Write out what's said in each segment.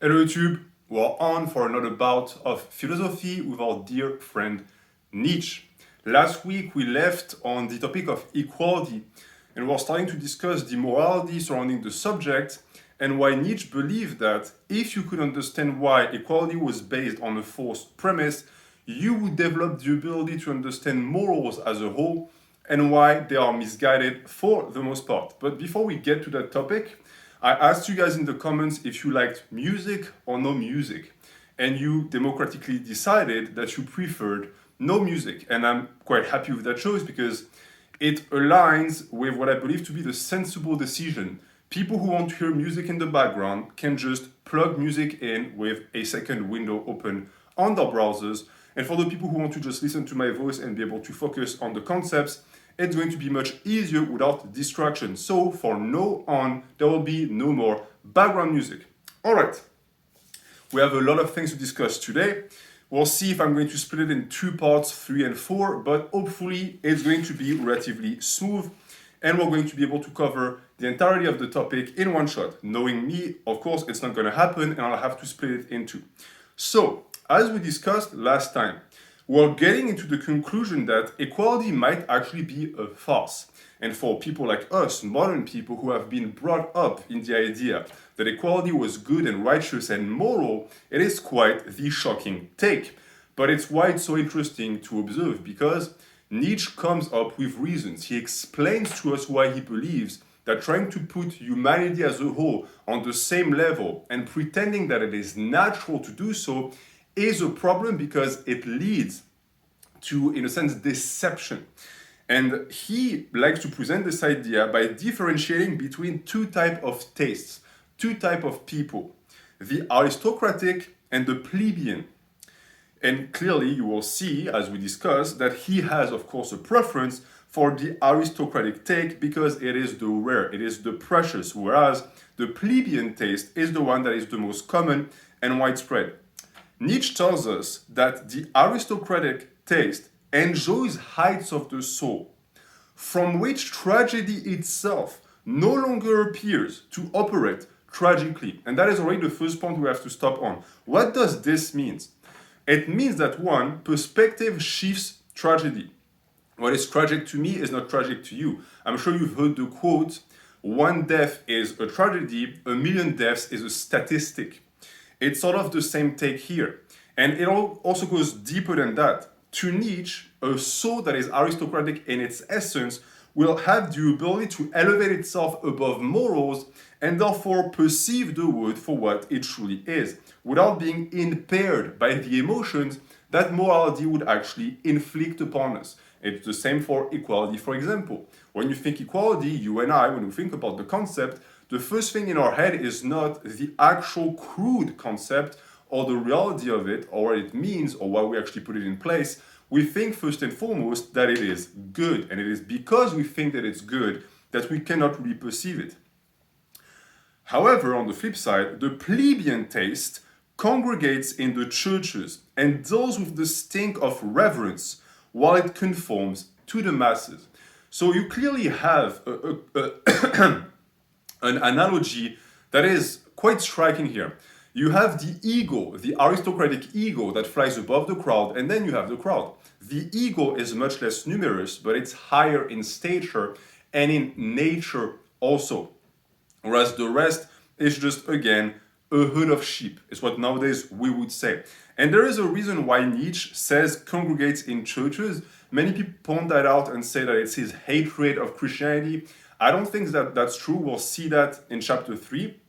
Hello YouTube, we're on for another bout of philosophy with our dear friend Nietzsche. Last week we left on the topic of equality and we're starting to discuss the morality surrounding the subject and why Nietzsche believed that if you could understand why equality was based on a false premise, you would develop the ability to understand morals as a whole and why they are misguided for the most part. But before we get to that topic, I asked you guys in the comments if you liked music or no music, and you democratically decided that you preferred no music. And I'm quite happy with that choice because it aligns with what I believe to be the sensible decision. People who want to hear music in the background can just plug music in with a second window open on their browsers. And for the people who want to just listen to my voice and be able to focus on the concepts, it's going to be much easier without distraction. So from now on, there will be no more background music. All right, we have a lot of things to discuss today. We'll see if I'm going to split it in two parts, 3 and 4, but hopefully it's going to be relatively smooth and we're going to be able to cover the entirety of the topic in one shot. Knowing me, of course, it's not going to happen and I'll have to split it in two. So, as we discussed last time, we're getting into the conclusion that equality might actually be a farce. And for people like us, modern people who have been brought up in the idea that equality was good and righteous and moral, it is quite the shocking take. But it's why it's so interesting to observe because Nietzsche comes up with reasons. He explains to us why he believes that trying to put humanity as a whole on the same level and pretending that it is natural to do so is a problem because it leads to, in a sense, deception. And he likes to present this idea by differentiating between two types of tastes, two types of people, the aristocratic and the plebeian. And clearly you will see, as we discuss, that he has, of course, a preference for the aristocratic take because it is the rare, it is the precious, whereas the plebeian taste is the one that is the most common and widespread. Nietzsche tells us that the aristocratic taste enjoys heights of the soul, from which tragedy itself no longer appears to operate tragically. And that is already the first point we have to stop on. What does this mean? It means that one, perspective shifts tragedy. What is tragic to me is not tragic to you. I'm sure you've heard the quote, one death is a tragedy, a million deaths is a statistic. It's sort of the same take here. And it also goes deeper than that. To Nietzsche, a soul that is aristocratic in its essence will have the ability to elevate itself above morals and therefore perceive the world for what it truly is, without being impaired by the emotions that morality would actually inflict upon us. It's the same for equality, for example. When you think equality, you and I, when we think about the concept, the first thing in our head is not the actual crude concept or the reality of it or what it means or why we actually put it in place. We think first and foremost that it is good, and it is because we think that it's good that we cannot really perceive it. However, on the flip side, the plebeian taste congregates in the churches and deals with the stink of reverence while it conforms to the masses. So you clearly have an analogy that is quite striking here. You have the ego, the aristocratic ego that flies above the crowd, and then you have the crowd. The ego is much less numerous, but it's higher in stature and in nature also. Whereas the rest is just, again, a herd of sheep, is what nowadays we would say. And there is a reason why Nietzsche says congregates in churches. Many people point that out and say that it's his hatred of Christianity. I don't think that that's true. We'll see that in chapter 3.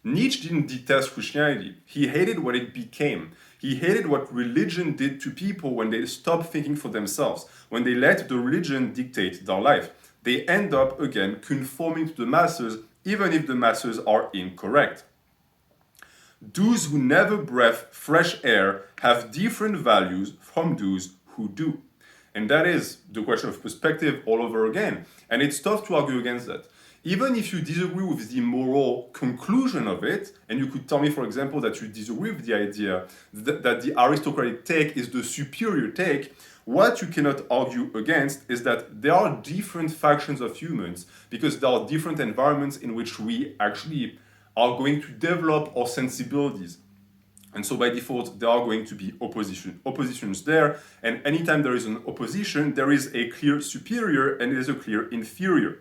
Nietzsche didn't detest Christianity. He hated what it became. He hated what religion did to people when they stopped thinking for themselves, when they let the religion dictate their life. They end up, again, conforming to the masses, even if the masses are incorrect. Those who never breathe fresh air have different values from those who do. And that is the question of perspective all over again. And it's tough to argue against that. Even if you disagree with the moral conclusion of it, and you could tell me, for example, that you disagree with the idea that the aristocratic take is the superior take, what you cannot argue against is that there are different factions of humans because there are different environments in which we actually are going to develop our sensibilities. And so by default, there are going to be oppositions there. And anytime there is an opposition, there is a clear superior and there is a clear inferior.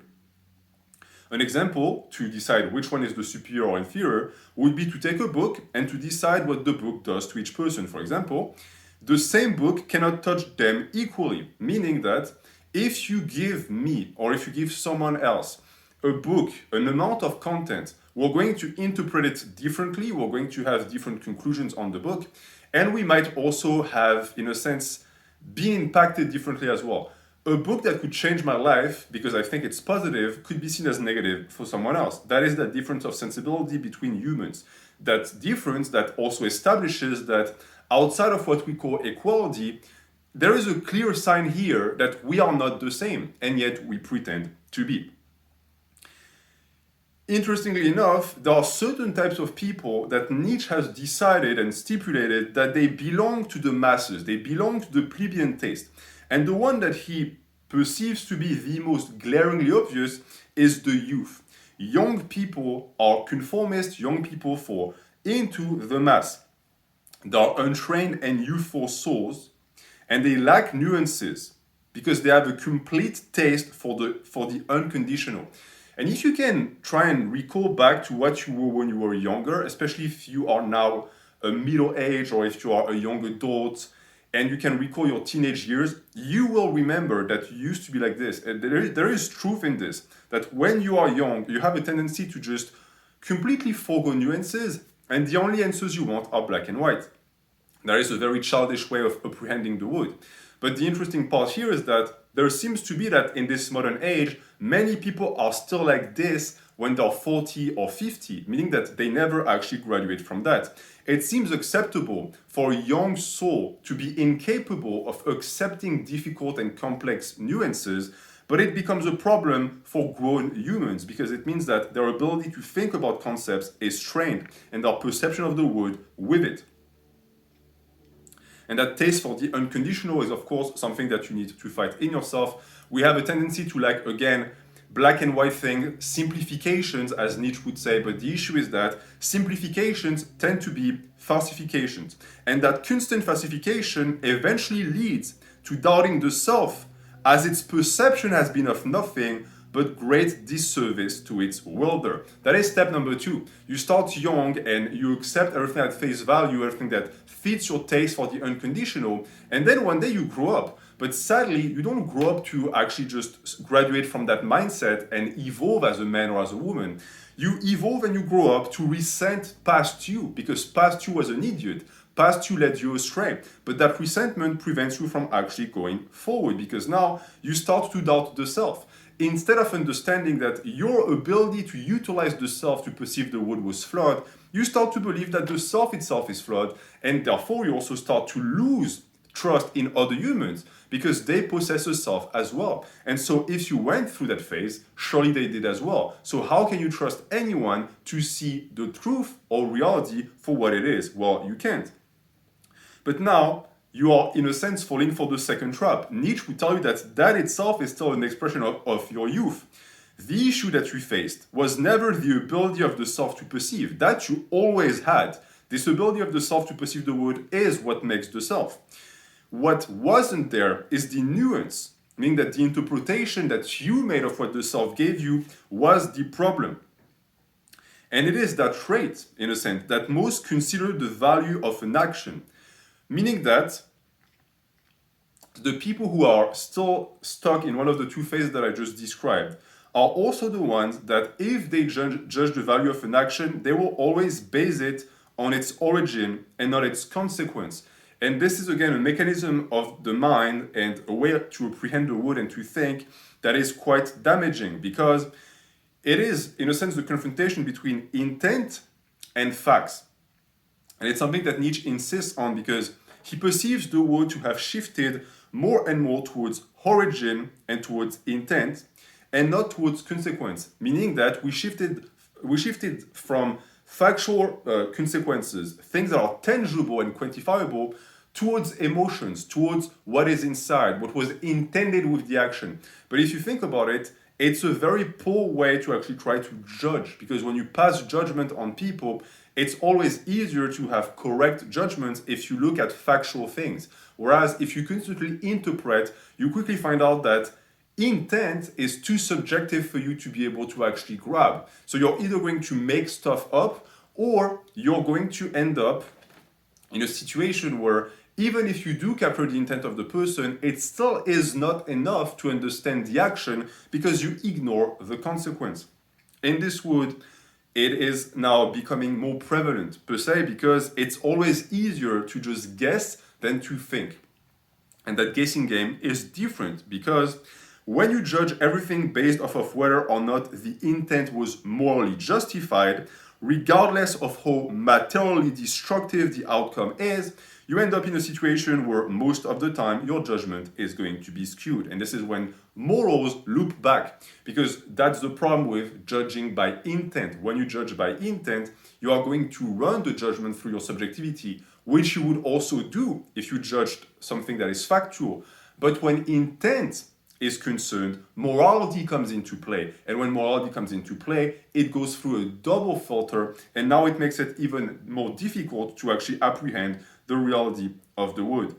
An example to decide which one is the superior or inferior would be to take a book and to decide what the book does to each person. For example, the same book cannot touch them equally, meaning that if you give me or if you give someone else a book, an amount of content, we're going to interpret it differently, we're going to have different conclusions on the book, and we might also have, in a sense, be impacted differently as well. A book that could change my life because I think it's positive could be seen as negative for someone else. That is the difference of sensibility between humans. That difference that also establishes that outside of what we call equality, there is a clear sign here that we are not the same, and yet we pretend to be. Interestingly enough, there are certain types of people that Nietzsche has decided and stipulated that they belong to the masses, they belong to the plebeian taste. And the one that he perceives to be the most glaringly obvious is the youth. Young people are conformist, young people fall into the mass. They are untrained and youthful souls, and they lack nuances because they have a complete taste for the unconditional. And if you can try and recall back to what you were when you were younger, especially if you are now a middle age or if you are a young adult, and you can recall your teenage years, you will remember that you used to be like this. And there is truth in this, that when you are young, you have a tendency to just completely forgo nuances, and the only answers you want are black and white. That is a very childish way of apprehending the world. But the interesting part here is that there seems to be that in this modern age, many people are still like this when they're 40 or 50, meaning that they never actually graduate from that. It seems acceptable for a young soul to be incapable of accepting difficult and complex nuances, but it becomes a problem for grown humans because it means that their ability to think about concepts is strained and their perception of the world with it. And that taste for the unconditional is, of course, something that you need to fight in yourself. We have a tendency to like, again, black and white thing, simplifications, as Nietzsche would say, but the issue is that simplifications tend to be falsifications. And that constant falsification eventually leads to doubting the self, as its perception has been of nothing but great disservice to its wielder. That is step number 2. You start young and you accept everything at face value, everything that fits your taste for the unconditional, and then one day you grow up. But sadly, you don't grow up to actually just graduate from that mindset and evolve as a man or as a woman. You evolve and you grow up to resent past you, because past you was an idiot. Past you led you astray. But that resentment prevents you from actually going forward, because now you start to doubt the self. Instead of understanding that your ability to utilize the self to perceive the world was flawed, you start to believe that the self itself is flawed, and therefore you also start to lose trust in other humans because they possess a self as well. And so if you went through that phase, surely they did as well. So how can you trust anyone to see the truth or reality for what it is? Well, you can't. But now, you are, in a sense, falling for the second trap. Nietzsche would tell you that that itself is still an expression of your youth. The issue that you faced was never the ability of the self to perceive. That you always had. This ability of the self to perceive the world is what makes the self. What wasn't there is the nuance, meaning that the interpretation that you made of what the self gave you was the problem. And it is that trait, in a sense, that most consider the value of an action. Meaning that the people who are still stuck in one of the two phases that I just described are also the ones that if they judge the value of an action, they will always base it on its origin and not its consequence. And this is again a mechanism of the mind and a way to apprehend the world and to think that is quite damaging, because it is, in a sense, the confrontation between intent and facts. And it's something that Nietzsche insists on because he perceives the world to have shifted more and more towards origin and towards intent and not towards consequence, meaning that we shifted from factual consequences, things that are tangible and quantifiable, towards emotions, towards what is inside, what was intended with the action. But if you think about it, it's a very poor way to actually try to judge, because when you pass judgment on people, it's always easier to have correct judgments if you look at factual things. Whereas if you constantly interpret, you quickly find out that intent is too subjective for you to be able to actually grab. So you're either going to make stuff up, or you're going to end up in a situation where even if you do capture the intent of the person, it still is not enough to understand the action because you ignore the consequence. In this wood, it is now becoming more prevalent per se because it's always easier to just guess than to think. And that guessing game is different because when you judge everything based off of whether or not the intent was morally justified, regardless of how materially destructive the outcome is, you end up in a situation where most of the time your judgment is going to be skewed. And this is when morals loop back, because that's the problem with judging by intent. When you judge by intent, you are going to run the judgment through your subjectivity, which you would also do if you judged something that is factual. But when intent is concerned, morality comes into play. And when morality comes into play, it goes through a double filter, and now it makes it even more difficult to actually apprehend the reality of the wood.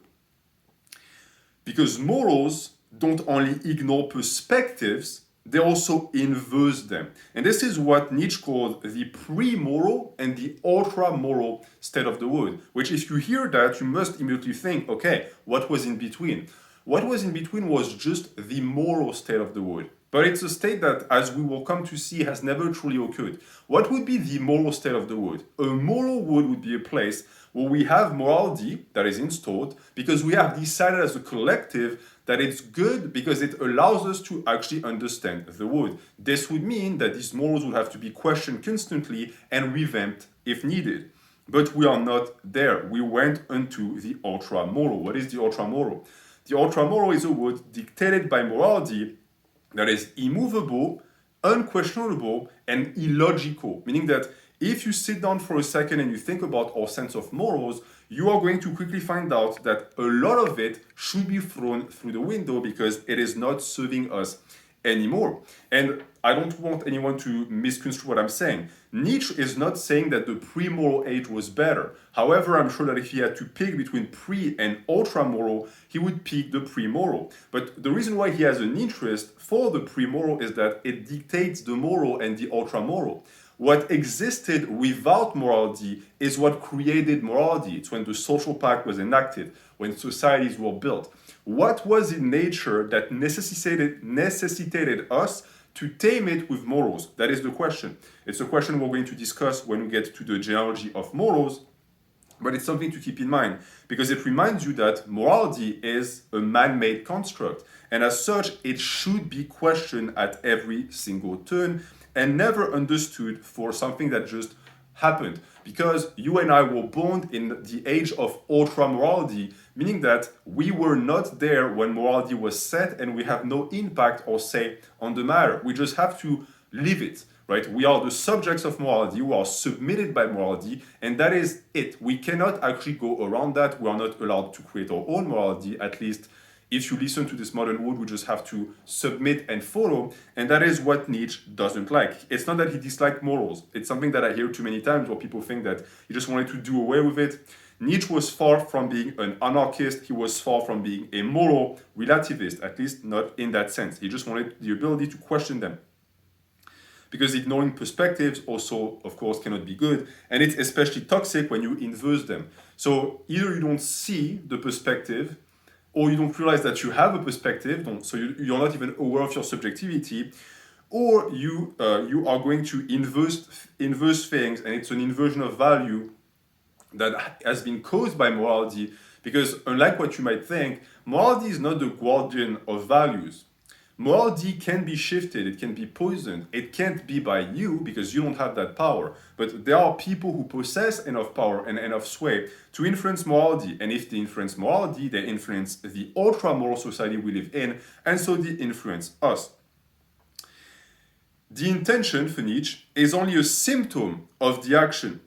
Because morals don't only ignore perspectives, they also inverse them. And this is what Nietzsche called the pre-moral and the ultra-moral state of the wood, which if you hear that, you must immediately think, okay, what was in between? What was in between was just the moral state of the wood. But it's a state that, as we will come to see, has never truly occurred. What would be the moral state of the wood? A moral wood would be a place where we have morality that is installed because we have decided as a collective that it's good because it allows us to actually understand the wood. This would mean that these morals would have to be questioned constantly and revamped if needed. But we are not there. We went into the ultra-moral. What is the ultra-moral? The ultra-moral is a wood dictated by morality that is immovable, unquestionable, and illogical. Meaning that if you sit down for a second and you think about our sense of morals, you are going to quickly find out that a lot of it should be thrown through the window because it is not serving us anymore. And I don't want anyone to misconstrue what I'm saying. Nietzsche is not saying that the pre-moral age was better. However, I'm sure that if he had to pick between pre and ultra-moral, he would pick the pre-moral. But the reason why he has an interest for the pre-moral is that it dictates the moral and the ultra-moral. What existed without morality is what created morality. It's when the social pact was enacted, when societies were built. What was in nature that necessitated us to tame it with morals? That is the question. It's a question we're going to discuss when we get to the genealogy of morals, but it's something to keep in mind because it reminds you that morality is a man-made construct, and as such, it should be questioned at every single turn and never understood for something that just happened. Because you and I were born in the age of ultra-morality, meaning that we were not there when morality was set and we have no impact or say on the matter. We just have to live it, right? We are the subjects of morality, we are submitted by morality, and that is it. We cannot actually go around that. We are not allowed to create our own morality, at least if you listen to this modern world, we just have to submit and follow, and that is what Nietzsche doesn't like. It's not that he disliked morals. It's something that I hear too many times where people think that he just wanted to do away with it. Nietzsche was far from being an anarchist. He was far from being a moral relativist, at least not in that sense. He just wanted the ability to question them. Because ignoring perspectives also, of course, cannot be good, and it's especially toxic when you inverse them. So either you don't see the perspective, or you don't realize that you have a perspective, so you're not even aware of your subjectivity, or you are going to inverse things, and it's an inversion of value that has been caused by morality, because unlike what you might think, morality is not the guardian of values. Morality can be shifted, it can be poisoned, it can't be by you because you don't have that power. But there are people who possess enough power and enough sway to influence morality. And if they influence morality, they influence the ultra-moral society we live in, and so they influence us. The intention for Nietzsche is only a symptom of the action,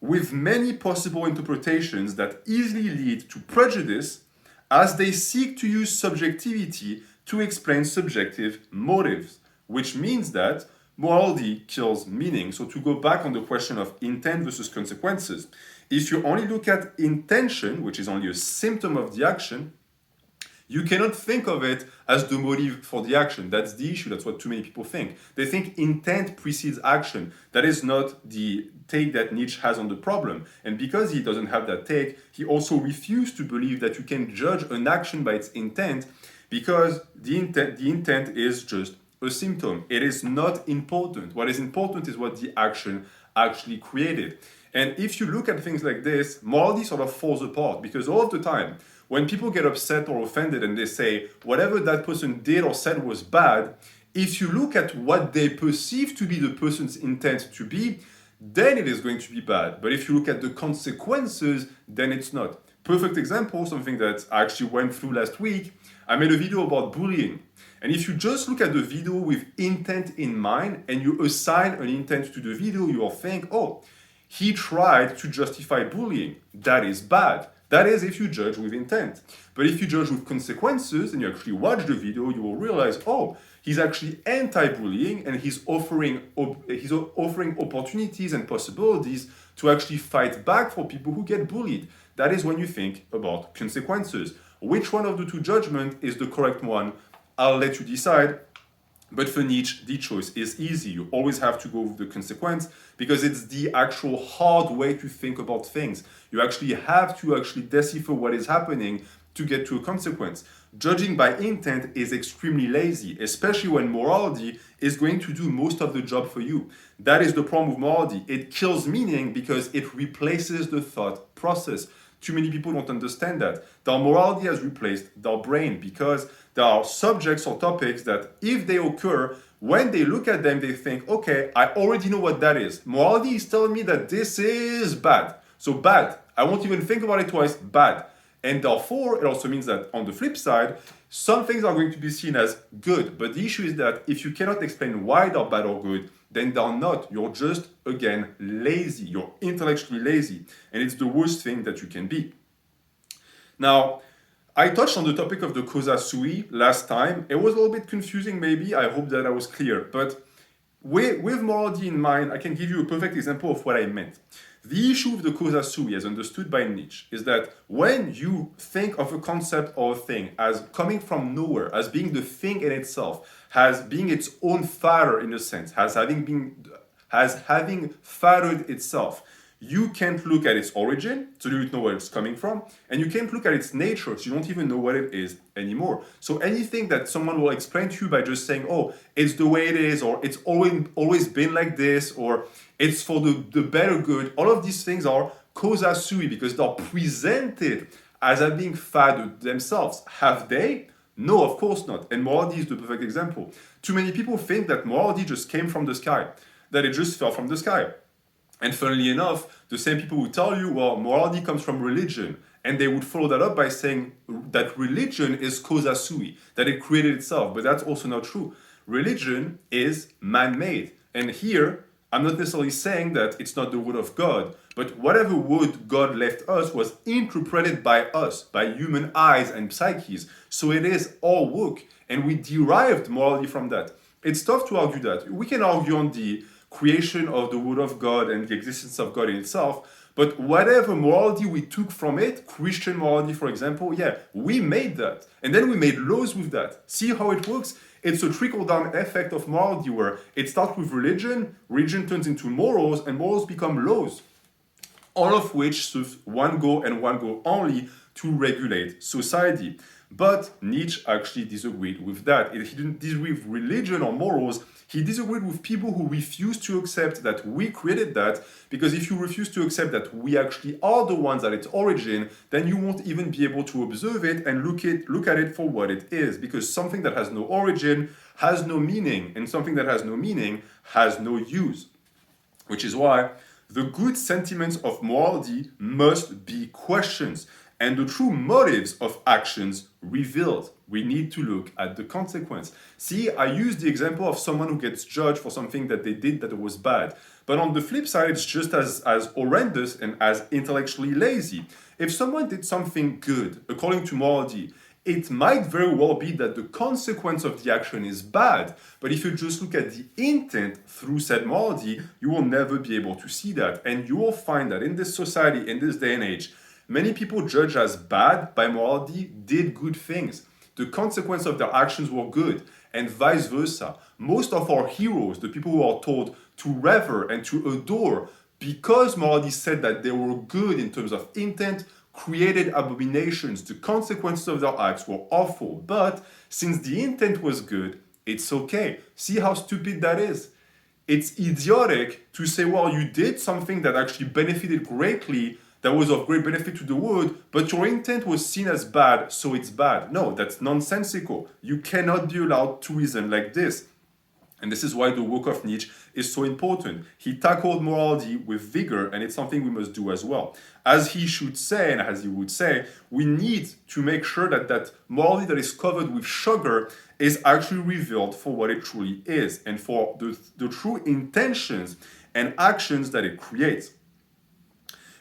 with many possible interpretations that easily lead to prejudice as they seek to use subjectivity to explain subjective motives. which means that morality kills meaning. So to go back on the question of intent versus consequences, if you only look at intention, which is only a symptom of the action, you cannot think of it as the motive for the action. That's the issue. That's what too many people think. They think intent precedes action. That is not the take that Nietzsche has on the problem. And because he doesn't have that take, he also refused to believe that you can judge an action by its intent, because the intent is just a symptom. It is not important. What is important is what the action actually created. And if you look at things like this, morality sort of falls apart, because all of the time, when people get upset or offended and they say, whatever that person did or said was bad, if you look at what they perceive to be the person's intent to be, then it is going to be bad. But if you look at the consequences, then it's not. Perfect example, something that I actually went through last week, I made a video about bullying. And if you just look at the video with intent in mind and you assign an intent to the video, you will think, oh, he tried to justify bullying. That is bad. That is if you judge with intent. But if you judge with consequences and you actually watch the video, you will realize, oh, he's actually anti-bullying and he's offering opportunities and possibilities to actually fight back for people who get bullied. That is when you think about consequences. Which one of the two judgments is the correct one? I'll let you decide. But for Nietzsche, the choice is easy. You always have to go with the consequence because it's the actual hard way to think about things. You actually have to decipher what is happening to get to a consequence. Judging by intent is extremely lazy, especially when morality is going to do most of the job for you. That is the problem with morality. It kills meaning because it replaces the thought process. Too many people don't understand that. Their morality has replaced their brain because there are subjects or topics that if they occur, when they look at them, they think, okay, I already know what that is. Morality is telling me that this is bad. So bad. I won't even think about it twice, bad. And therefore, it also means that on the flip side, some things are going to be seen as good. But the issue is that if you cannot explain why they're bad or good, then they're not. You're just, again, lazy. You're intellectually lazy. And it's the worst thing that you can be. Now, I touched on the topic of the Causa Sui last time. It was a little bit confusing, maybe. I hope that I was clear. But with morality in mind, I can give you a perfect example of what I meant. The issue with the Causa Sui, as understood by Nietzsche, is that when you think of a concept or a thing as coming from nowhere, as being the thing in itself, as being its own father in a sense, as having fathered itself, you can't look at its origin, so you don't know where it's coming from, and you can't look at its nature, so you don't even know what it is anymore. So anything that someone will explain to you by just saying, oh, it's the way it is, or it's always been like this, or it's for the better good, all of these things are Causa Sui because they're presented as being fathered themselves. Have they? No, of course not. And morality is the perfect example. Too many people think that morality just came from the sky, that it just fell from the sky. And funnily enough, the same people who tell you, well, morality comes from religion. And they would follow that up by saying that religion is Causa Sui, that it created itself. But that's also not true. Religion is man-made. And here, I'm not necessarily saying that it's not the word of God, but whatever word God left us was interpreted by us, by human eyes and psyches. So it is our work. And we derived morality from that. It's tough to argue that. We can argue on the creation of the word of God and the existence of God in itself, but whatever morality we took from it, Christian morality for example, yeah, we made that. And then we made laws with that. See how it works? It's a trickle-down effect of morality where it starts with religion turns into morals, and morals become laws. All of which serve one goal and one goal only, to regulate society. But Nietzsche actually disagreed with that. He didn't disagree with religion or morals. He disagreed with people who refuse to accept that we created that, because if you refuse to accept that we actually are the ones at its origin, then you won't even be able to observe it and look at it for what it is, because something that has no origin has no meaning, and something that has no meaning has no use. Which is why the good sentiments of morality must be questioned, and the true motives of actions revealed. We need to look at the consequence. See, I used the example of someone who gets judged for something that they did that was bad. But on the flip side, it's just as horrendous and as intellectually lazy. If someone did something good, according to morality, It might very well be that the consequence of the action is bad, but if you just look at the intent through said morality, you will never be able to see that. And you will find that in this society, in this day and age, many people judged as bad by morality did good things. The consequence of their actions were good, and vice versa. Most of our heroes, the people who are told to revere and to adore, because morality said that they were good in terms of intent, created abominations. The consequences of their acts were awful. But since the intent was good, it's okay. See how stupid that is? It's idiotic to say, well, you did something that actually benefited greatly, that was of great benefit to the world, but your intent was seen as bad, so it's bad. No, that's nonsensical. You cannot be allowed to reason like this. And this is why the work of Nietzsche is so important. He tackled morality with vigor, and it's something we must do as well. As he should say, and as he would say, we need to make sure that that morality that is covered with sugar is actually revealed for what it truly is, and for the true intentions and actions that it creates.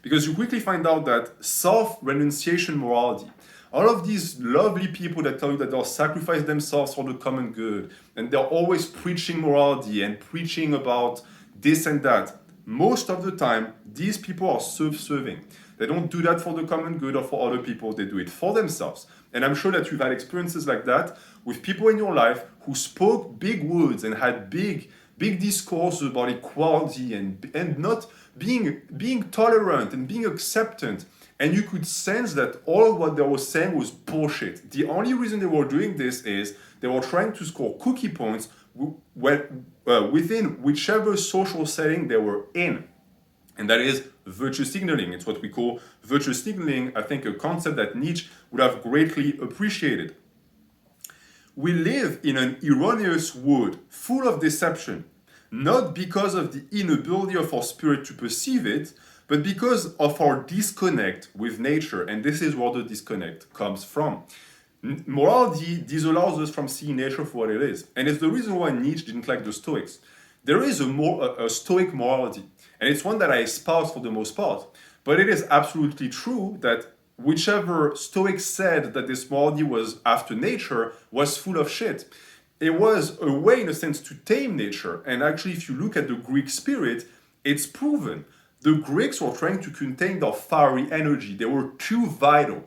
Because you quickly find out that self-renunciation morality, all of these lovely people that tell you that they'll sacrifice themselves for the common good, and they're always preaching morality and preaching about this and that, most of the time, these people are self-serving. They don't do that for the common good or for other people, they do it for themselves. And I'm sure that you've had experiences like that with people in your life who spoke big words and had big discourses about equality and not being tolerant and being acceptant. And you could sense that all of what they were saying was bullshit. The only reason they were doing this is they were trying to score cookie points within whichever social setting they were in. And that is virtue signaling. It's what we call virtue signaling, I think a concept that Nietzsche would have greatly appreciated. We live in an erroneous world full of deception, not because of the inability of our spirit to perceive it, but because of our disconnect with nature, and this is where the disconnect comes from. Morality disallows us from seeing nature for what it is, and it's the reason why Nietzsche didn't like the Stoics. There is a Stoic morality, and it's one that I espouse for the most part, but it is absolutely true that whichever Stoic said that this morality was after nature was full of shit. It was a way, in a sense, to tame nature, and actually, if you look at the Greek spirit, it's proven. The Greeks were trying to contain their fiery energy. They were too vital.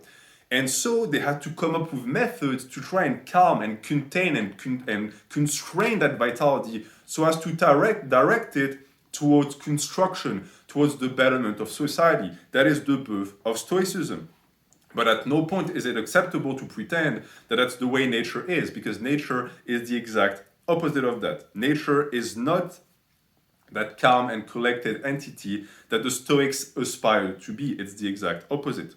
And so they had to come up with methods to try and calm and contain and constrain that vitality so as to direct it towards construction, towards the betterment of society. That is the birth of Stoicism. But at no point is it acceptable to pretend that that's the way nature is, because nature is the exact opposite of that. Nature is not that calm and collected entity that the Stoics aspire to be. It's the exact opposite.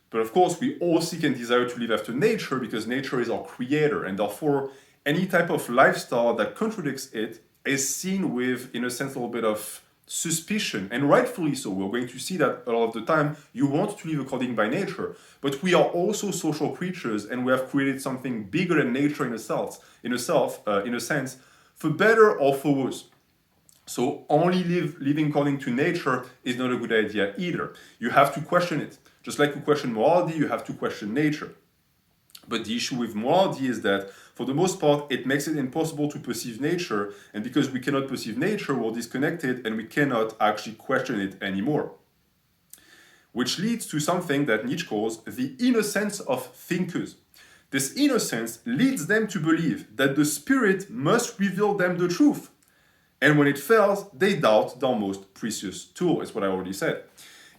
But of course, we all seek and desire to live after nature because nature is our creator, and therefore, any type of lifestyle that contradicts it is seen with, in a sense, a little bit of suspicion, and rightfully so. We're going to see that a lot of the time you want to live according by nature, but we are also social creatures, and we have created something bigger than nature in a sense, for better or for worse. So only living according to nature is not a good idea either. You have to question it. Just like you question morality, you have to question nature. But the issue with morality is that, for the most part, it makes it impossible to perceive nature, and because we cannot perceive nature, we're disconnected and we cannot actually question it anymore. Which leads to something that Nietzsche calls the innocence of thinkers. This innocence leads them to believe that the spirit must reveal them the truth. And when it fails, they doubt their most precious tool, is what I already said.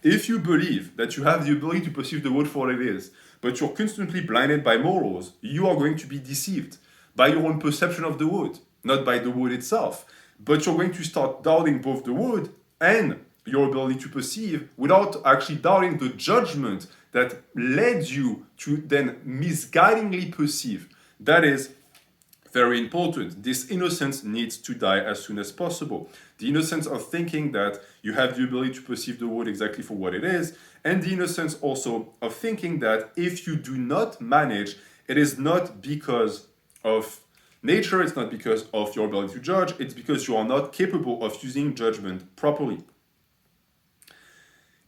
If you believe that you have the ability to perceive the world for what it is, but you're constantly blinded by morals, you are going to be deceived by your own perception of the world, not by the world itself. But you're going to start doubting both the world and your ability to perceive without actually doubting the judgment that led you to then misguidingly perceive. That is very important. This innocence needs to die as soon as possible. The innocence of thinking that you have the ability to perceive the world exactly for what it is, and the innocence also of thinking that if you do not manage, it is not because of nature, it's not because of your ability to judge, it's because you are not capable of using judgment properly.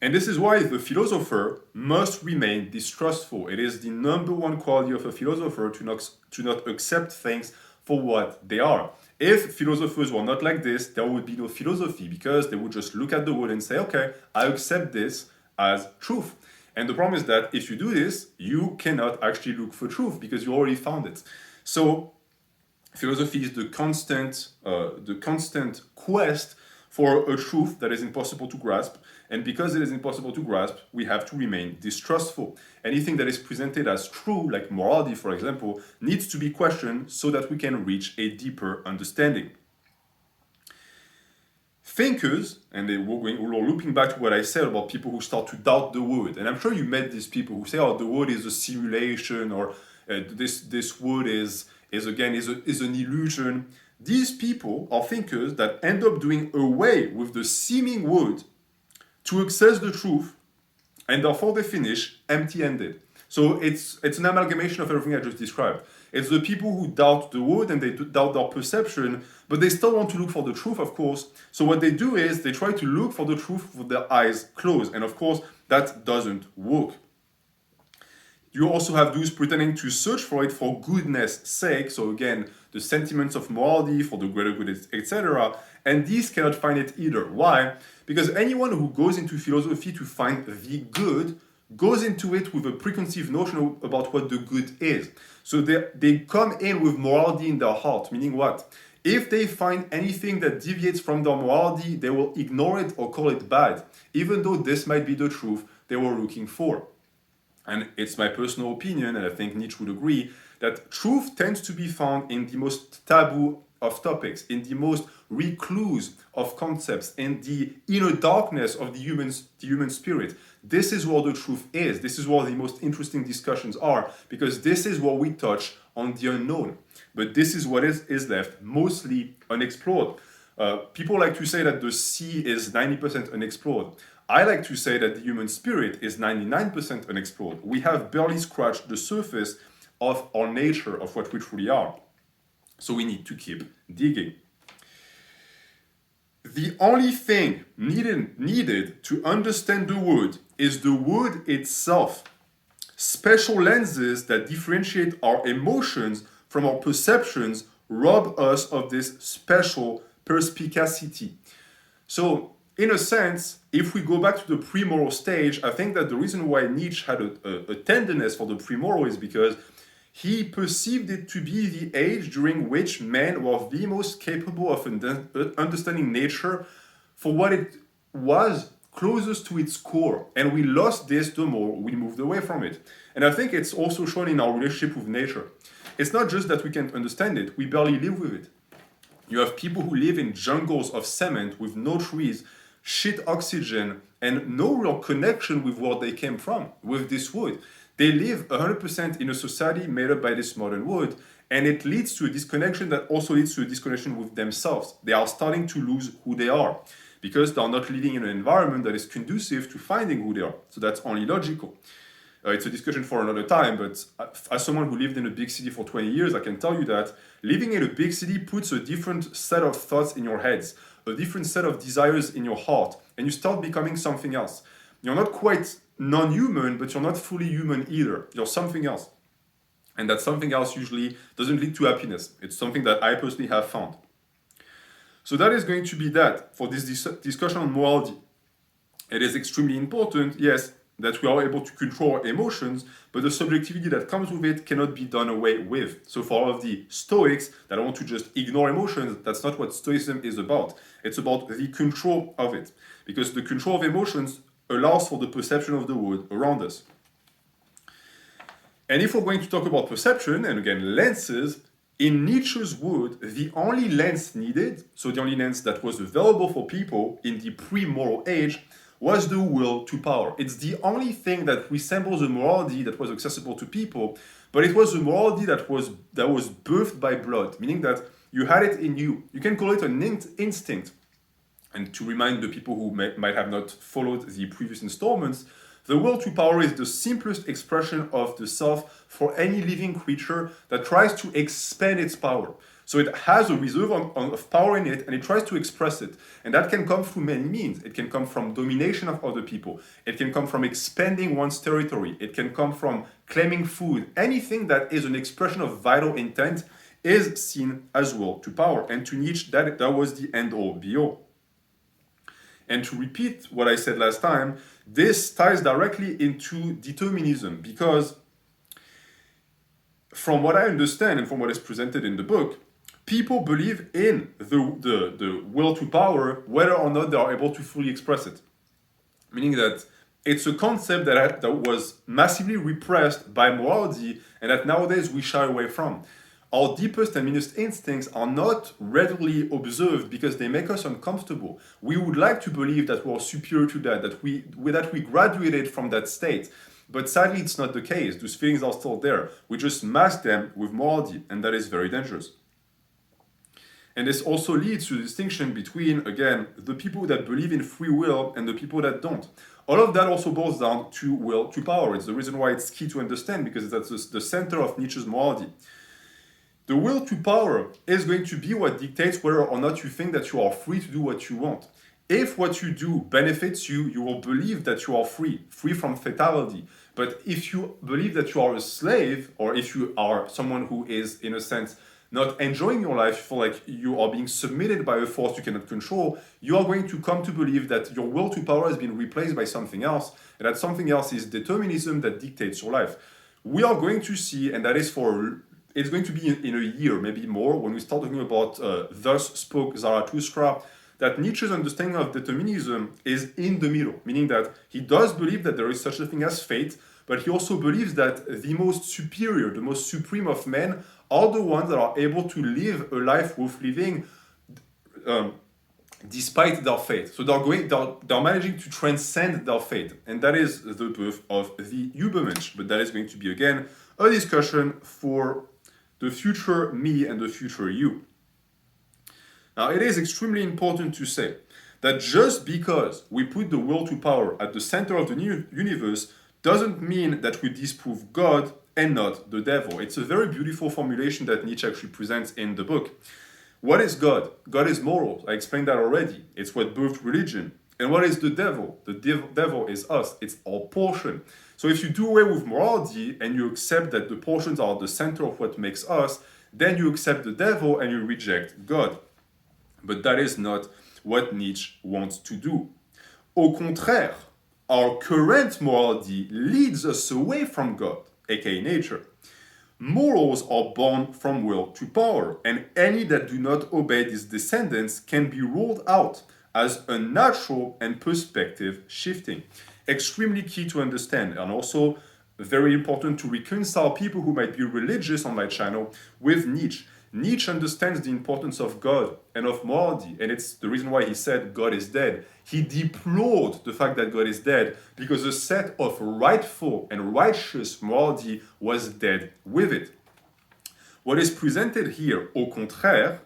And this is why the philosopher must remain distrustful. It is the number one quality of a philosopher to not accept things for what they are. If philosophers were not like this, there would be no philosophy, because they would just look at the world and say, okay, I accept this as truth. And the problem is that if you do this, you cannot actually look for truth because you already found it. So philosophy is the constant quest for a truth that is impossible to grasp. And because it is impossible to grasp, we have to remain distrustful. Anything that is presented as true, like morality, for example, needs to be questioned so that we can reach a deeper understanding. Thinkers, and we're looping back to what I said about people who start to doubt the world. And I'm sure you met these people who say, oh, the world is a simulation, or this world is an illusion. These people are thinkers that end up doing away with the seeming world to access the truth, and therefore they finish empty-handed. So it's an amalgamation of everything I just described. It's the people who doubt the world and they doubt their perception, but they still want to look for the truth, of course. So what they do is they try to look for the truth with their eyes closed, and of course that doesn't work. You also have those pretending to search for it for goodness sake, so again, the sentiments of morality, for the greater good, etc. And these cannot find it either. Why? Because anyone who goes into philosophy to find the good goes into it with a preconceived notion about what the good is. So they come in with morality in their heart, meaning what? If they find anything that deviates from their morality, they will ignore it or call it bad, even though this might be the truth they were looking for. And it's my personal opinion, and I think Nietzsche would agree, that truth tends to be found in the most taboo of topics, in the most recluse of concepts, in the inner darkness of the human spirit. This is where the truth is. This is where the most interesting discussions are, because this is where we touch on the unknown. But this is what is left mostly unexplored. People like to say that the sea is 90% unexplored. I like to say that the human spirit is 99% unexplored. We have barely scratched the surface of our nature, of what we truly are. So we need to keep digging. The only thing needed to understand the world is the world itself. Special lenses that differentiate our emotions from our perceptions rob us of this special perspicacity. So, in a sense, if we go back to the pre-moral stage, I think that the reason why Nietzsche had a tenderness for the pre-moral is because he perceived it to be the age during which men were the most capable of understanding nature for what it was closest to its core. And we lost this the more we moved away from it. And I think it's also shown in our relationship with nature. It's not just that we can't understand it, we barely live with it. You have people who live in jungles of cement with no trees, shit oxygen, and no real connection with where they came from, with this wood. They live 100% in a society made up by this modern wood, and it leads to a disconnection that also leads to a disconnection with themselves. They are starting to lose who they are because they are not living in an environment that is conducive to finding who they are. So that's only logical. It's a discussion for another time, but as someone who lived in a big city for 20 years, I can tell you that living in a big city puts a different set of thoughts in your heads, a different set of desires in your heart, and you start becoming something else. You're not quite non-human, but you're not fully human either. You're something else. And that something else usually doesn't lead to happiness. It's something that I personally have found. So that is going to be that for this discussion on morality. It is extremely important, yes, that we are able to control our emotions, but the subjectivity that comes with it cannot be done away with. So for all of the Stoics that want to just ignore emotions, that's not what Stoicism is about. It's about the control of it. Because the control of emotions allows for the perception of the world around us. And if we're going to talk about perception, and again, lenses, in Nietzsche's word, the only lens needed, so the only lens that was available for people in the pre-moral age, was the will to power. It's the only thing that resembles a morality that was accessible to people, but it was a morality that was birthed by blood, meaning that you had it in you. You can call it an instinct. And to remind the people who might have not followed the previous installments, the will to power is the simplest expression of the self for any living creature that tries to expand its power. So it has a reserve of power in it, and it tries to express it. And that can come through many means. It can come from domination of other people. It can come from expanding one's territory. It can come from claiming food. Anything that is an expression of vital intent is seen as will to power. And to Nietzsche, that was the end-all, be-all. And to repeat what I said last time, this ties directly into determinism, because from what I understand and from what is presented in the book, people believe in the will to power whether or not they are able to fully express it. Meaning that it's a concept that was massively repressed by morality and that nowadays we shy away from. Our deepest and meanest instincts are not readily observed because they make us uncomfortable. We would like to believe that we're superior to that we graduated from that state. But sadly, it's not the case. Those feelings are still there. We just mask them with morality, and that is very dangerous. And this also leads to the distinction between, again, the people that believe in free will and the people that don't. All of that also boils down to will to power. It's the reason why it's key to understand, because that's the center of Nietzsche's morality. The will to power is going to be what dictates whether or not you think that you are free to do what you want. If what you do benefits you, you will believe that you are free from fatality. But if you believe that you are a slave, or if you are someone who is, in a sense, not enjoying your life, you feel like you are being submitted by a force you cannot control, you are going to come to believe that your will to power has been replaced by something else, and that something else is determinism that dictates your life. We are going to see, and that is it's going to be in a year, maybe more, when we start talking about Thus Spoke Zarathustra, that Nietzsche's understanding of determinism is in the middle, meaning that he does believe that there is such a thing as fate, but he also believes that the most superior, the most supreme of men are the ones that are able to live a life worth living despite their fate. So they're managing to transcend their fate, and that is the birth of the Übermensch. But that is going to be, again, a discussion for the future me and the future you. Now, it is extremely important to say that just because we put the will to power at the center of the universe doesn't mean that we disprove God and not the devil. It's a very beautiful formulation that Nietzsche actually presents in the book. What is God? God is morals. I explained that already. It's what birthed religion. And what is the devil? The devil is us. It's our portion. So if you do away with morality and you accept that the portions are the center of what makes us, then you accept the devil and you reject God. But that is not what Nietzsche wants to do. Au contraire, our current morality leads us away from God, aka nature. Morals are born from will to power, and any that do not obey these descendants can be ruled out as unnatural and perspective shifting. Extremely key to understand, and also very important to reconcile people who might be religious on my channel with Nietzsche. Nietzsche understands the importance of God and of morality, and it's the reason why he said God is dead. He deplored the fact that God is dead because a set of rightful and righteous morality was dead with it. What is presented here, au contraire,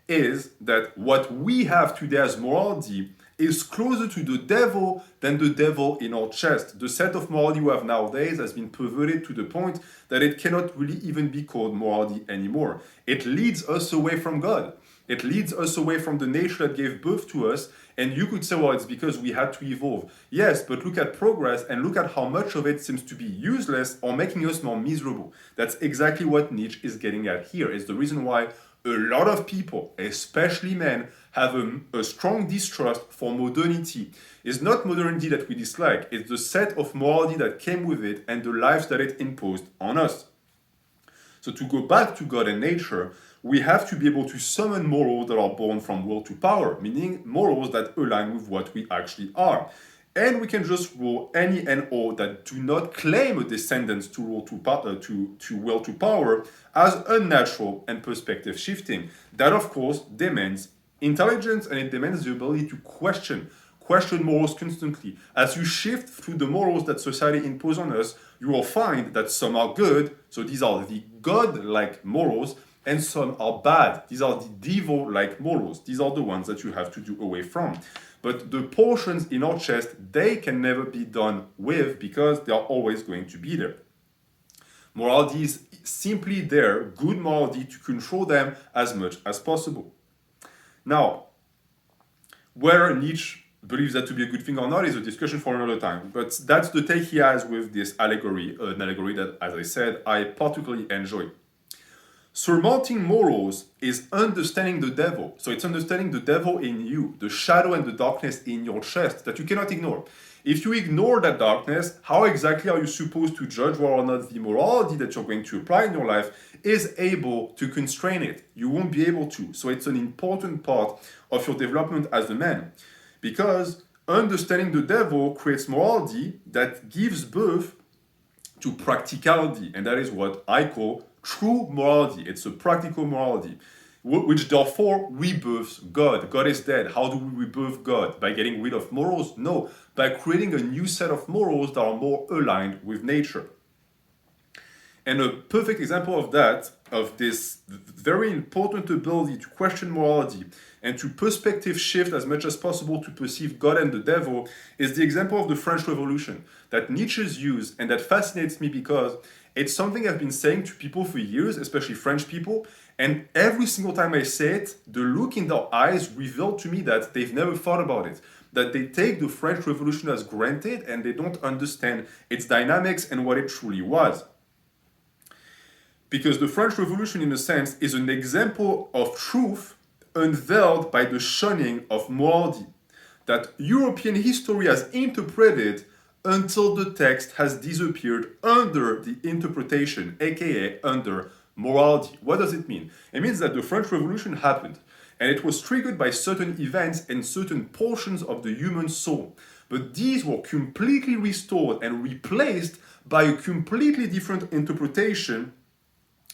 is that what we have today as morality is closer to the devil than the devil in our chest. The set of morality we have nowadays has been perverted to the point that it cannot really even be called morality anymore. It leads us away from God. It leads us away from the nature that gave birth to us. And you could say, well, it's because we had to evolve. Yes, but look at progress and look at how much of it seems to be useless or making us more miserable. That's exactly what Nietzsche is getting at here. It's the reason why a lot of people, especially men, have a strong distrust for modernity. It's not modernity that we dislike, it's the set of morality that came with it and the lives that it imposed on us. So to go back to God and nature, we have to be able to summon morals that are born from will to power, meaning morals that align with what we actually are. And we can just rule any and all that do not claim a descendants to rule to will to power as unnatural and perspective shifting. That, of course, demands intelligence, and it demands the ability to question morals constantly. As you shift through the morals that society imposes on us, you will find that some are good, so these are the God-like morals, and some are bad. These are the devil-like morals. These are the ones that you have to do away from. But the portions in our chest, they can never be done with because they are always going to be there. Morality is simply there, good morality, to control them as much as possible. Now, whether Nietzsche believes that to be a good thing or not is a discussion for another time. But that's the take he has with this allegory, an allegory that, as I said, I particularly enjoy. Surmounting morals is understanding the devil. So it's understanding the devil in you, the shadow and the darkness in your chest that you cannot ignore. If you ignore that darkness, how exactly are you supposed to judge whether or not the morality that you're going to apply in your life is able to constrain it? You won't be able to. So it's an important part of your development as a man. Because understanding the devil creates morality that gives birth to practicality. And that is what I call true morality. It's a practical morality, which therefore rebirths God. God is dead. How do we rebirth God? By getting rid of morals? No, by creating a new set of morals that are more aligned with nature. And a perfect example of that, of this very important ability to question morality and to perspective shift as much as possible to perceive God and the devil, is the example of the French Revolution that Nietzsche's used, and that fascinates me because it's something I've been saying to people for years, especially French people, and every single time I say it, the look in their eyes revealed to me that they've never thought about it, that they take the French Revolution as granted and they don't understand its dynamics and what it truly was. Because the French Revolution, in a sense, is an example of truth unveiled by the shunning of morality that European history has interpreted until the text has disappeared under the interpretation, aka under morality. What does it mean? It means that the French Revolution happened, and it was triggered by certain events and certain portions of the human soul. But these were completely restored and replaced by a completely different interpretation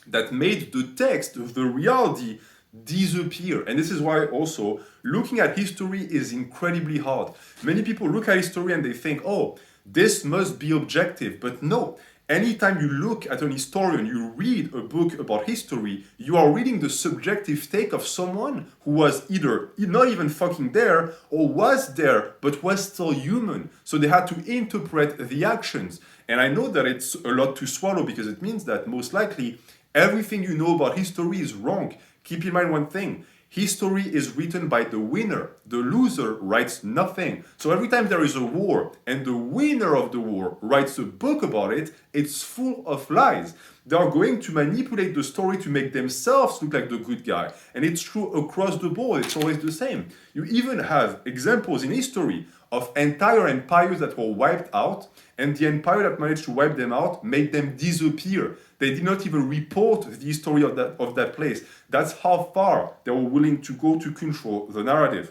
that made the text, the reality, disappear. And this is why also looking at history is incredibly hard. Many people look at history and they think, oh, this must be objective. But no, anytime you look at an historian, you read a book about history, you are reading the subjective take of someone who was either not even fucking there or was there but was still human. So they had to interpret the actions. And I know that it's a lot to swallow because it means that most likely everything you know about history is wrong. Keep in mind one thing. History is written by the winner. The loser writes nothing. So every time there is a war and the winner of the war writes a book about it, it's full of lies. They are going to manipulate the story to make themselves look like the good guy. And it's true across the board. It's always the same. You even have examples in history of entire empires that were wiped out, and the empire that managed to wipe them out made them disappear. They did not even report the history of that place. That's how far they were willing to go to control the narrative.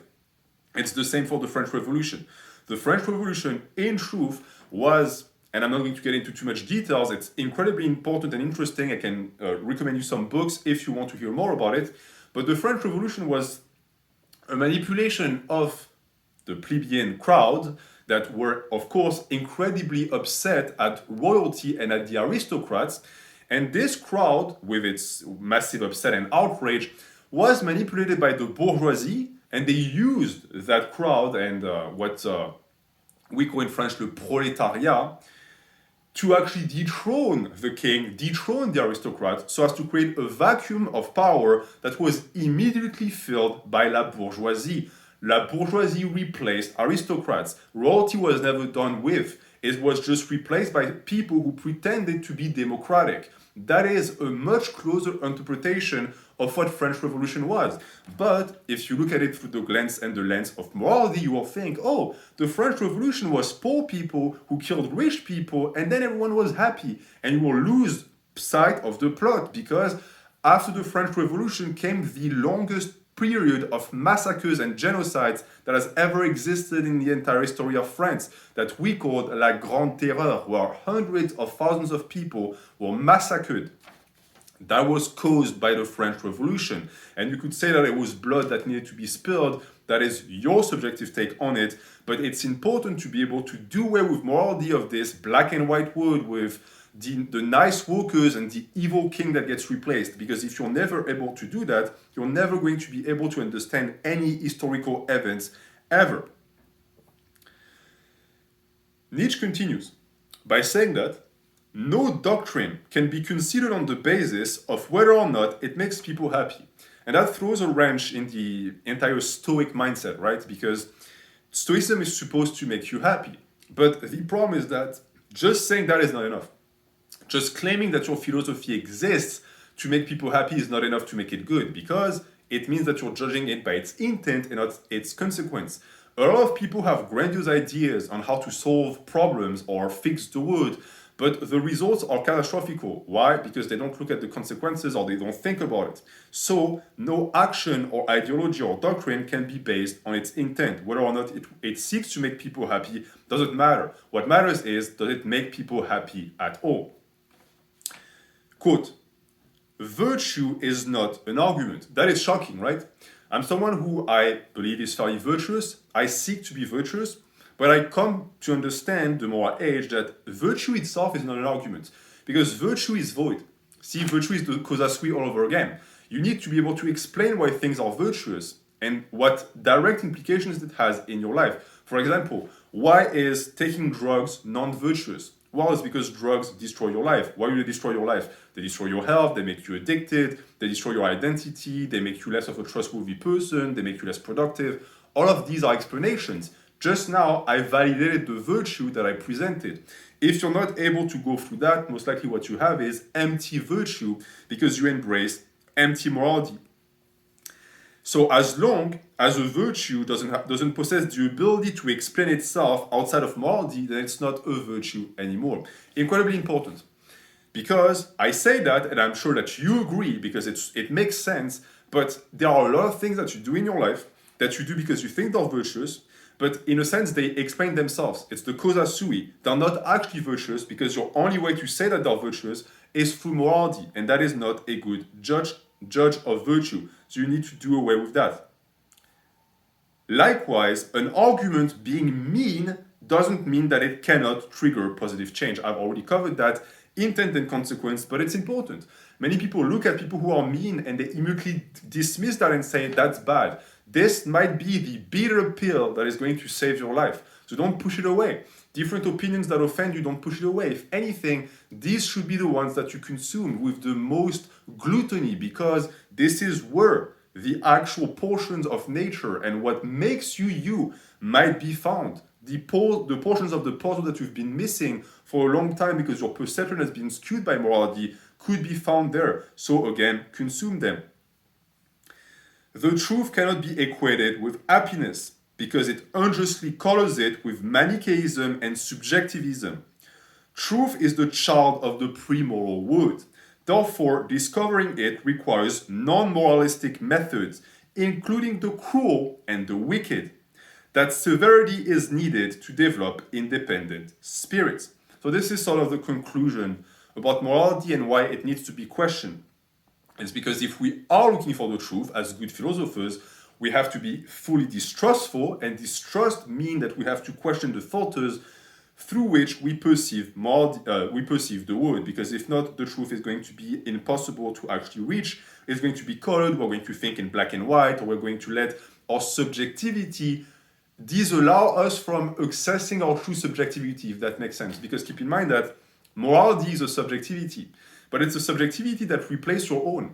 It's the same for the French Revolution. The French Revolution, in truth, was, and I'm not going to get into too much details, it's incredibly important and interesting. I can recommend you some books if you want to hear more about it. But the French Revolution was a manipulation of the plebeian crowd that were, of course, incredibly upset at royalty and at the aristocrats. And this crowd, with its massive upset and outrage, was manipulated by the bourgeoisie, and they used that crowd and what we call in French le prolétariat to actually dethrone the king, dethrone the aristocrat, so as to create a vacuum of power that was immediately filled by la bourgeoisie. La bourgeoisie replaced aristocrats. Royalty was never done with. It was just replaced by people who pretended to be democratic. That is a much closer interpretation of what French Revolution was. But if you look at it through the lens of morality, you will think, oh, the French Revolution was poor people who killed rich people, and then everyone was happy. And you will lose sight of the plot, because after the French Revolution came the longest period of massacres and genocides that has ever existed in the entire history of France, that we called La Grande Terreur, where hundreds of thousands of people were massacred. That was caused by the French Revolution. And you could say that it was blood that needed to be spilled. That is your subjective take on it. But it's important to be able to do away with morality of this black and white world with the nice workers and the evil king that gets replaced. Because if you're never able to do that, you're never going to be able to understand any historical events ever. Nietzsche continues by saying that no doctrine can be considered on the basis of whether or not it makes people happy. And that throws a wrench in the entire Stoic mindset, right? Because Stoicism is supposed to make you happy. But the problem is that just saying that is not enough. Just claiming that your philosophy exists to make people happy is not enough to make it good, because it means that you're judging it by its intent and not its consequence. A lot of people have grandiose ideas on how to solve problems or fix the world, but the results are catastrophic. Why? Because they don't look at the consequences or they don't think about it. So, no action or ideology or doctrine can be based on its intent. Whether or not it seeks to make people happy doesn't matter. What matters is, does it make people happy at all? Quote, virtue is not an argument. That is shocking, right? I'm someone who I believe is fairly virtuous. I seek to be virtuous, but I come to understand the more I age that virtue itself is not an argument, because virtue is void. See, virtue is the Causa Sui all over again. You need to be able to explain why things are virtuous and what direct implications it has in your life. For example, why is taking drugs non-virtuous? Well, it's because drugs destroy your life. Why do they destroy your life? They destroy your health, they make you addicted, they destroy your identity, they make you less of a trustworthy person, they make you less productive. All of these are explanations. Just now, I validated the virtue that I presented. If you're not able to go through that, most likely what you have is empty virtue, because you embrace empty morality. So as long as a virtue doesn't possess the ability to explain itself outside of morality, then it's not a virtue anymore. Incredibly important. Because I say that, and I'm sure that you agree, because it makes sense, but there are a lot of things that you do in your life that you do because you think they're virtuous, but in a sense they explain themselves. It's the Causa Sui. They're not actually virtuous because your only way to say that they're virtuous is through morality, and that is not a good judge of virtue. So you need to do away with that. Likewise, an argument being mean doesn't mean that it cannot trigger positive change. I've already covered that, intent and consequence, but it's important. Many people look at people who are mean and they immediately dismiss that and say that's bad. This might be the bitter pill that is going to save your life. So don't push it away. Different opinions that offend you, don't push it away. If anything, these should be the ones that you consume with the most gluttony, because this is where the actual portions of nature and what makes you you might be found. The portions of the puzzle that you've been missing for a long time because your perception has been skewed by morality could be found there. So again, consume them. The truth cannot be equated with happiness because it unjustly colors it with Manichaeism and subjectivism. Truth is the child of the pre-moral world. Therefore, discovering it requires non-moralistic methods, including the cruel and the wicked. That severity is needed to develop independent spirits. So this is sort of the conclusion about morality and why it needs to be questioned. It's because if we are looking for the truth as good philosophers, we have to be fully distrustful, and distrust means that we have to question the filters through which we perceive the world, because if not, the truth is going to be impossible to actually reach. It's going to be colored, we're going to think in black and white, or we're going to let our subjectivity disallow us from accessing our true subjectivity, if that makes sense. Because keep in mind that morality is a subjectivity, but it's a subjectivity that replaces your own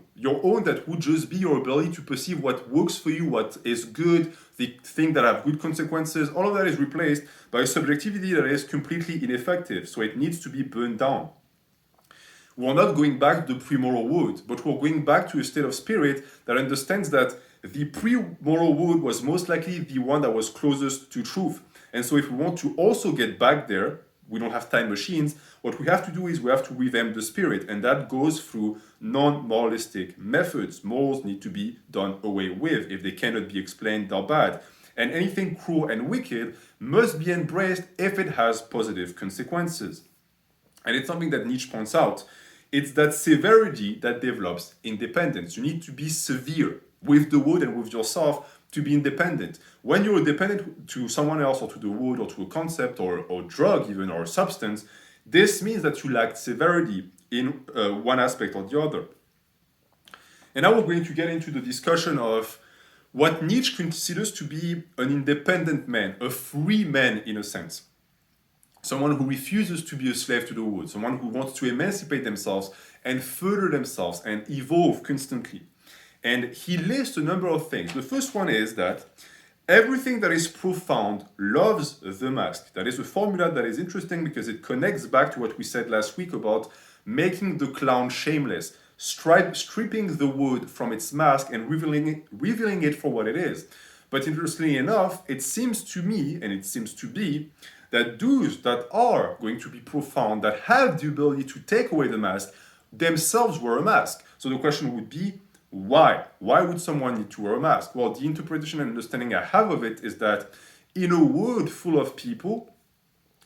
that would just be your ability to perceive what works for you, what is good, the thing that have good consequences. All of that is replaced by a subjectivity that is completely ineffective, so it needs to be burned down. We're not going back to the pre-moral world, but we're going back to a state of spirit that understands that the pre-moral world was most likely the one that was closest to truth. And so if we want to also get back there, we don't have time machines, what we have to do is we have to revamp the spirit, and that goes through non-moralistic methods. Morals need to be done away with. If they cannot be explained, they're bad. And anything cruel and wicked must be embraced if it has positive consequences. And it's something that Nietzsche points out. It's that severity that develops independence. You need to be severe with the world and with yourself to be independent. When you're dependent to someone else or to the world or to a concept or drug even or a substance, this means that you lack severity in one aspect or the other. And now we're going to get into the discussion of what Nietzsche considers to be an independent man, a free man in a sense. someone who refuses to be a slave to the wood, someone who wants to emancipate themselves and further themselves and evolve constantly. And he lists a number of things. The first one is that everything that is profound loves the mask. That is a formula that is interesting because it connects back to what we said last week about making the clown shameless, stripping the wood from its mask and revealing it for what it is. But interestingly enough, it seems to me, and it seems to be, that those that are going to be profound, that have the ability to take away the mask, themselves wear a mask. So the question would be, why? Why would someone need to wear a mask? Well, the interpretation and understanding I have of it is that in a world full of people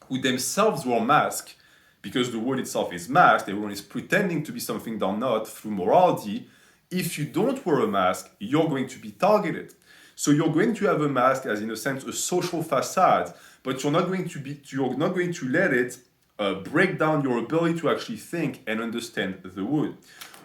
who themselves wear masks, because the world itself is masked, everyone is pretending to be something they're not through morality, if you don't wear a mask, you're going to be targeted. So you're going to have a mask as, in a sense, a social facade, but you're not going to let it break down your ability to actually think and understand the world.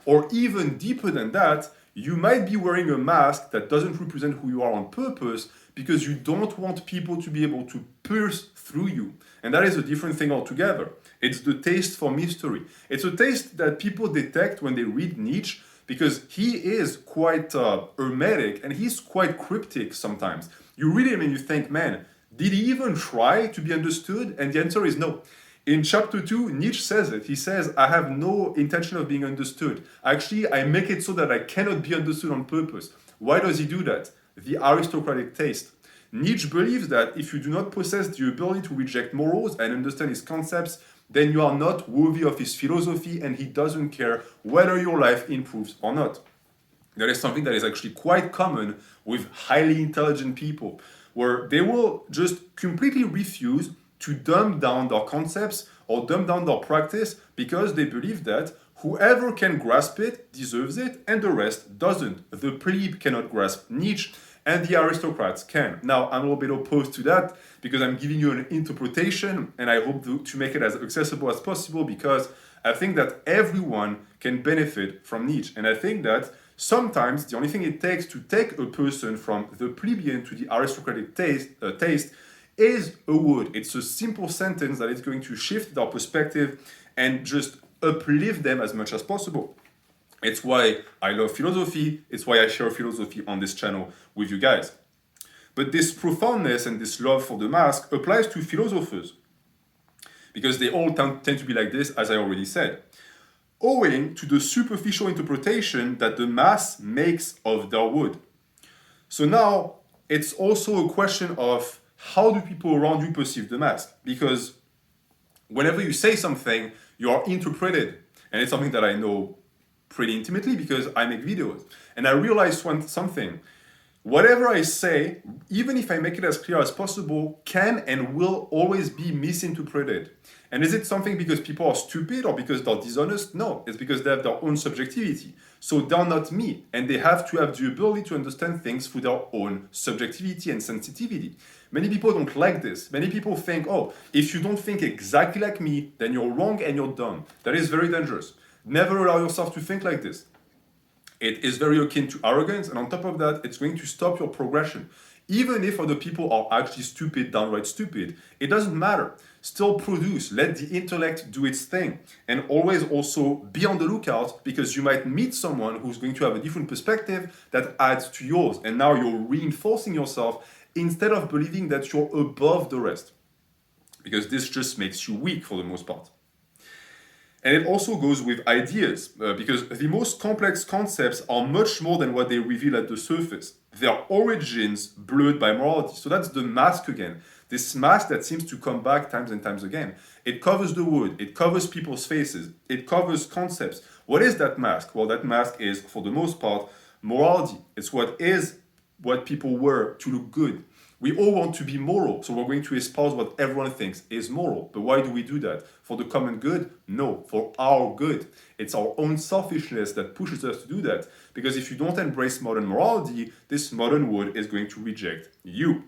Or even deeper than that, you might be wearing a mask that doesn't represent who you are on purpose because you don't want people to be able to pierce through you. And that is a different thing altogether. It's the taste for mystery. It's a taste that people detect when they read Nietzsche because he is quite hermetic and he's quite cryptic sometimes. You read him and you think, man, did he even try to be understood? And the answer is no. In chapter 2, Nietzsche says it. He says, I have no intention of being understood. Actually, I make it so that I cannot be understood on purpose. Why does he do that? The aristocratic taste. Nietzsche believes that if you do not possess the ability to reject morals and understand his concepts, then you are not worthy of his philosophy and he doesn't care whether your life improves or not. That is something that is actually quite common with highly intelligent people, where they will just completely refuse to dumb down their concepts or dumb down their practice because they believe that whoever can grasp it deserves it and the rest doesn't. The plebe cannot grasp Nietzsche and the aristocrats can. Now, I'm a little bit opposed to that because I'm giving you an interpretation and I hope to make it as accessible as possible because I think that everyone can benefit from Nietzsche. And I think that sometimes the only thing it takes to take a person from the plebeian to the aristocratic taste is a word. It's a simple sentence that is going to shift their perspective and just uplift them as much as possible. It's why I love philosophy. It's why I share philosophy on this channel with you guys. But this profoundness and this love for the mask applies to philosophers because they all tend to be like this, as I already said, owing to the superficial interpretation that the mass makes of their word. So now it's also a question of how do people around you perceive the mask? Because whenever you say something, you are interpreted. And it's something that I know pretty intimately because I make videos. And I realized something. Whatever I say, even if I make it as clear as possible, can and will always be misinterpreted. And is it something because people are stupid or because they're dishonest? No, it's because they have their own subjectivity. So they're not me, and they have to have the ability to understand things through their own subjectivity and sensitivity. Many people don't like this. Many people think, oh, if you don't think exactly like me, then you're wrong and you're dumb. That is very dangerous. Never allow yourself to think like this. It is very akin to arrogance, and on top of that, it's going to stop your progression. Even if other people are actually stupid, downright stupid, it doesn't matter. Still produce, let the intellect do its thing. And always also be on the lookout because you might meet someone who's going to have a different perspective that adds to yours. And now you're reinforcing yourself instead of believing that you're above the rest. Because this just makes you weak for the most part. And it also goes with ideas, because the most complex concepts are much more than what they reveal at the surface. Their origins blurred by morality. So that's the mask again. This mask that seems to come back times and times again. It covers the wood, it covers people's faces, it covers concepts. What is that mask? Well, that mask is, for the most part, morality. It's what people were to look good. We all want to be moral, so we're going to espouse what everyone thinks is moral. But why do we do that? For the common good? No, for our good. It's our own selfishness that pushes us to do that. Because if you don't embrace modern morality, this modern world is going to reject you.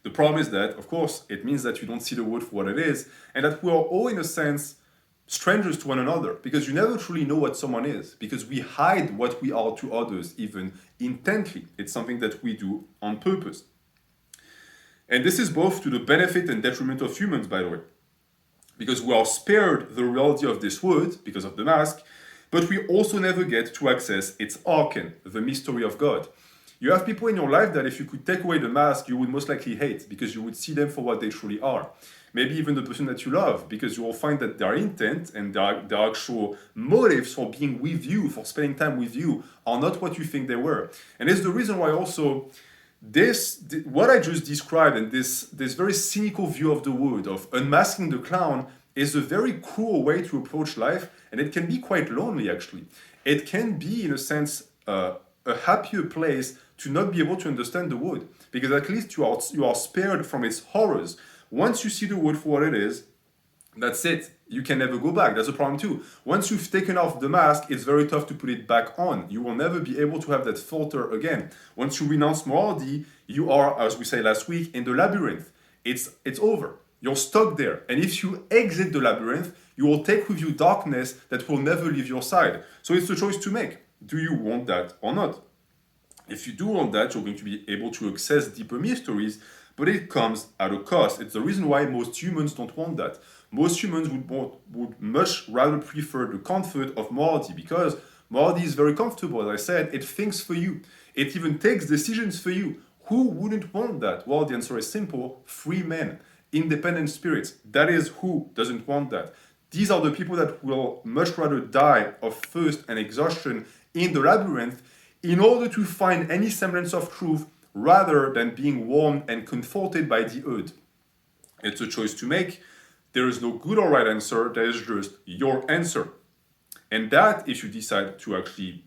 The problem is that, of course, it means that you don't see the world for what it is, and that we are all, in a sense, strangers to one another, because you never truly know what someone is, because we hide what we are to others, even intently. It's something that we do on purpose. And this is both to the benefit and detriment of humans, by the way, because we are spared the reality of this wood because of the mask, but we also never get to access its arcane, the mystery of God. You have people in your life that if you could take away the mask, you would most likely hate because you would see them for what they truly are. Maybe even the person that you love, because you will find that their intent and their actual motives for being with you, for spending time with you, are not what you think they were. And it's the reason why also what I just described and this very cynical view of the wood, of unmasking the clown, is a very cruel way to approach life, and it can be quite lonely actually. It can be, in a sense, a happier place to not be able to understand the wood, because at least you are spared from its horrors. Once you see the wood for what it is, that's it. You can never go back. That's a problem too. Once you've taken off the mask, it's very tough to put it back on. You will never be able to have that filter again. Once you renounce morality, you are, as we said last week, in the labyrinth. It's over. You're stuck there. And if you exit the labyrinth, you will take with you darkness that will never leave your side. So it's a choice to make. Do you want that or not? If you do want that, you're going to be able to access deeper mysteries, but it comes at a cost. It's the reason why most humans don't want that. Most humans would much rather prefer the comfort of morality, because morality is very comfortable. As I said, it thinks for you. It even takes decisions for you. Who wouldn't want that? Well, the answer is simple: free men, independent spirits. That is who doesn't want that. These are the people that will much rather die of thirst and exhaustion in the labyrinth in order to find any semblance of truth, rather than being warmed and comforted by the earth. It's a choice to make. There is no good or right answer, there is just your answer. And that, if you decide to actually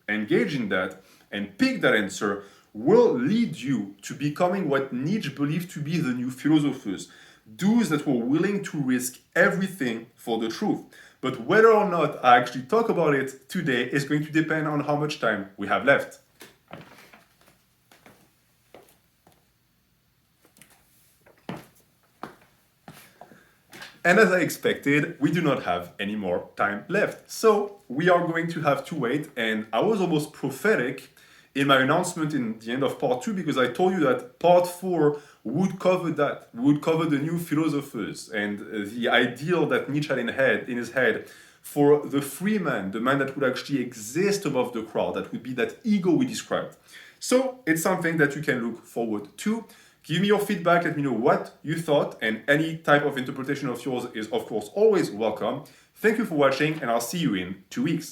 engage in that and pick that answer, will lead you to becoming what Nietzsche believed to be the new philosophers, those that were willing to risk everything for the truth. But whether or not I actually talk about it today is going to depend on how much time we have left. And as I expected, we do not have any more time left. So we are going to have to wait. And I was almost prophetic in my announcement in the end of part 2, because I told you that part 4 would cover that, would cover the new philosophers and the ideal that Nietzsche had in his head for the free man, the man that would actually exist above the crowd, that would be that ego we described. So it's something that you can look forward to. Give me your feedback, let me know what you thought, and any type of interpretation of yours is, of course, always welcome. Thank you for watching, and I'll see you in 2 weeks.